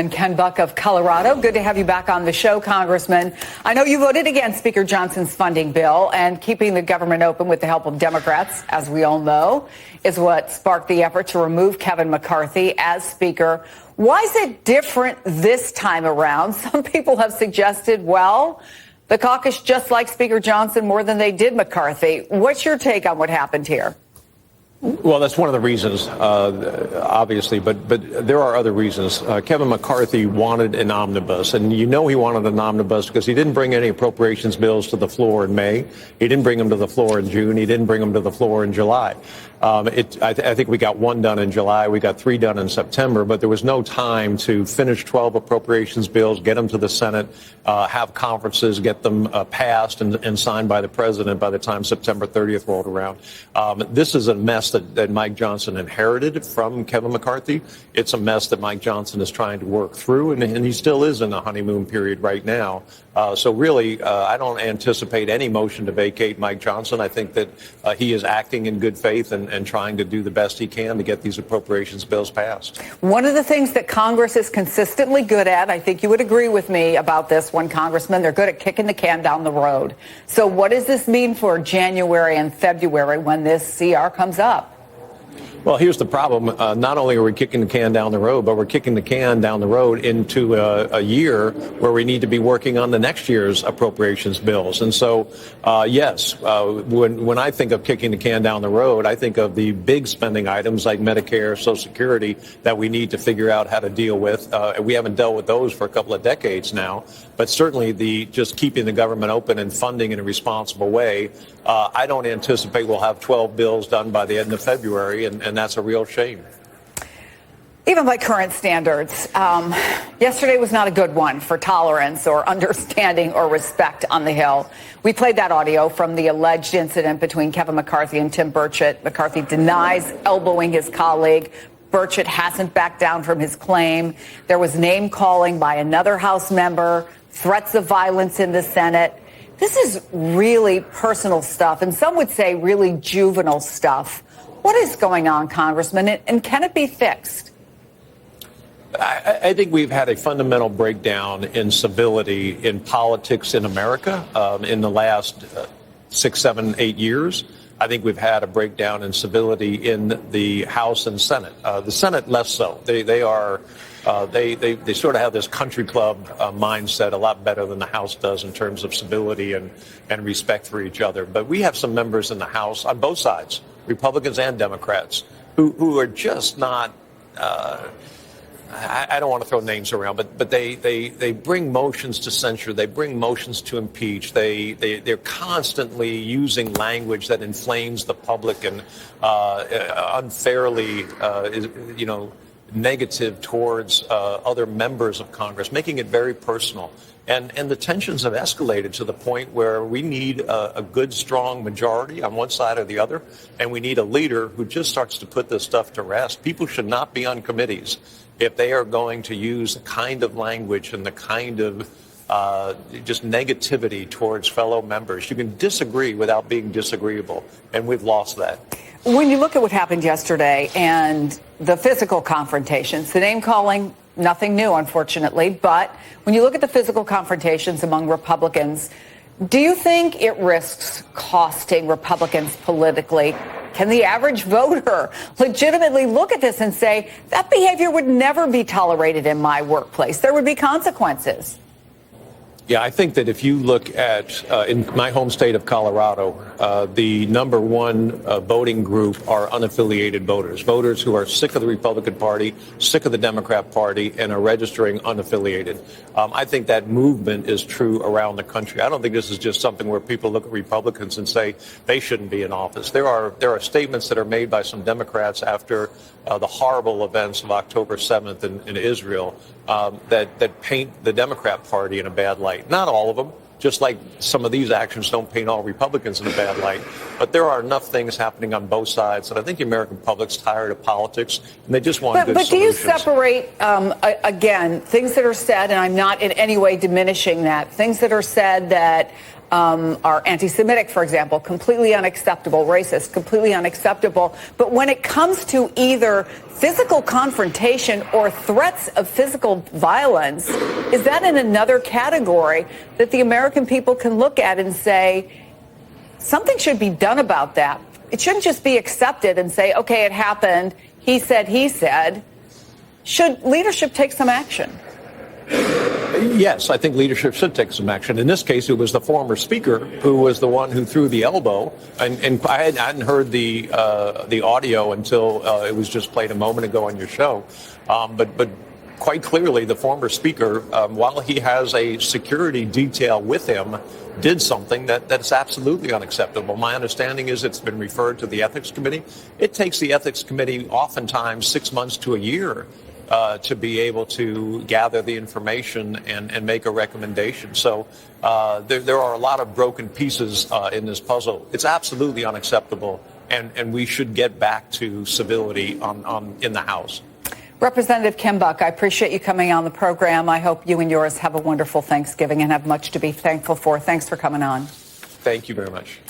And Ken Buck of Colorado. Good to have you back on the show, Congressman. I know you voted against Speaker Johnson's funding bill, and keeping the government open with the help of Democrats, as we all know, is what sparked the effort to remove Kevin McCarthy as Speaker. Why is it different this time around? Some people have suggested, well, the caucus just liked Speaker Johnson more than they did McCarthy. What's your take on what happened here? Well, that's one of the reasons, obviously, but there are other reasons. Kevin McCarthy wanted an omnibus, and you know he wanted an omnibus because he didn't bring any appropriations bills to the floor in May. He didn't bring them to the floor in June. He didn't bring them to the floor in July. I think we got one done in July. We got three done in September, but there was no time to finish 12 appropriations bills, get them to the Senate, have conferences, get them passed and signed by the president by the time September 30th rolled around. This is a mess that Mike Johnson inherited from Kevin McCarthy. It's a mess that Mike Johnson is trying to work through, and he still is in a honeymoon period right now. So really, I don't anticipate any motion to vacate Mike Johnson. I think that he is acting in good faith and trying to do the best he can to get these appropriations bills passed. One of the things that Congress is consistently good at, I think you would agree with me about this one, Congressman, they're good at kicking the can down the road. So what does this mean for January and February when this CR comes up? Well, here's the problem. Not only are we kicking the can down the road, but we're kicking the can down the road into a year where we need to be working on the next year's appropriations bills. And so, yes, when I think of kicking the can down the road, I think of the big spending items like Medicare, Social Security that we need to figure out how to deal with. We haven't dealt with those for a couple of decades now. But certainly just keeping the government open and funding in a responsible way, I don't anticipate we'll have 12 bills done by the end of February, and that's a real shame. Even by current standards, yesterday was not a good one for tolerance or understanding or respect on the Hill. We played that audio from the alleged incident between Kevin McCarthy and Tim Burchett. McCarthy denies elbowing his colleague. Burchett hasn't backed down from his claim. There was name calling by another House member, threats of violence in the Senate. This is really personal stuff, and some would say really juvenile stuff. What is going on, Congressman, and can it be fixed? I think we've had a fundamental breakdown in civility in politics in America in the last 6, 7, 8 years. I think we've had a breakdown in civility in the House and Senate. The Senate less so. They sort of have this country club mindset a lot better than the House does in terms of civility and respect for each other. But we have some members in the House on both sides, Republicans and Democrats, who are just not. I don't want to throw names around, but they bring motions to censure. They bring motions to impeach. They're constantly using language that inflames the public and unfairly, negative towards other members of Congress, making it very personal. And the tensions have escalated to the point where we need a good, strong majority on one side or the other, and we need a leader who just starts to put this stuff to rest. People should not be on committees if they are going to use the kind of language and the kind of just negativity towards fellow members. You can disagree without being disagreeable, and we've lost that. When you look at what happened yesterday and the physical confrontations, the name calling, nothing new, unfortunately, but when you look at the physical confrontations among Republicans, do you think it risks costing Republicans politically? Can the average voter legitimately look at this and say, that behavior would never be tolerated in my workplace? There would be consequences. Yeah, I think that if you look at, in my home state of Colorado, the number one voting group are unaffiliated voters, voters who are sick of the Republican Party, sick of the Democrat Party, and are registering unaffiliated. I think that movement is true around the country. I don't think this is just something where people look at Republicans and say they shouldn't be in office. There are statements that are made by some Democrats after the horrible events of October 7th in Israel that paint the Democrat Party in a bad light. Not all of them, just like some of these actions don't paint all Republicans in a bad light. But there are enough things happening on both sides that I think the American public's tired of politics, and they just want good solutions. But do you separate, again, things that are said, and I'm not in any way diminishing that, things that are said that are anti-Semitic, for example, completely unacceptable, racist, completely unacceptable. But when it comes to either physical confrontation or threats of physical violence, is that in another category that the American people can look at and say, something should be done about that? It shouldn't just be accepted and say, okay, it happened. He said. Should leadership take some action? Yes, I think leadership should take some action. In this case, it was the former speaker who was the one who threw the elbow. And I hadn't heard the audio until it was just played a moment ago on your show. But quite clearly, the former speaker, while he has a security detail with him, did something that's absolutely unacceptable. My understanding is it's been referred to the Ethics Committee. It takes the Ethics Committee oftentimes 6 months to a year to be able to gather the information and make a recommendation. So there are a lot of broken pieces in this puzzle. It's absolutely unacceptable, and we should get back to civility in the House. Representative Ken Buck, I appreciate you coming on the program. I hope you and yours have a wonderful Thanksgiving and have much to be thankful for. Thanks for coming on. Thank you very much.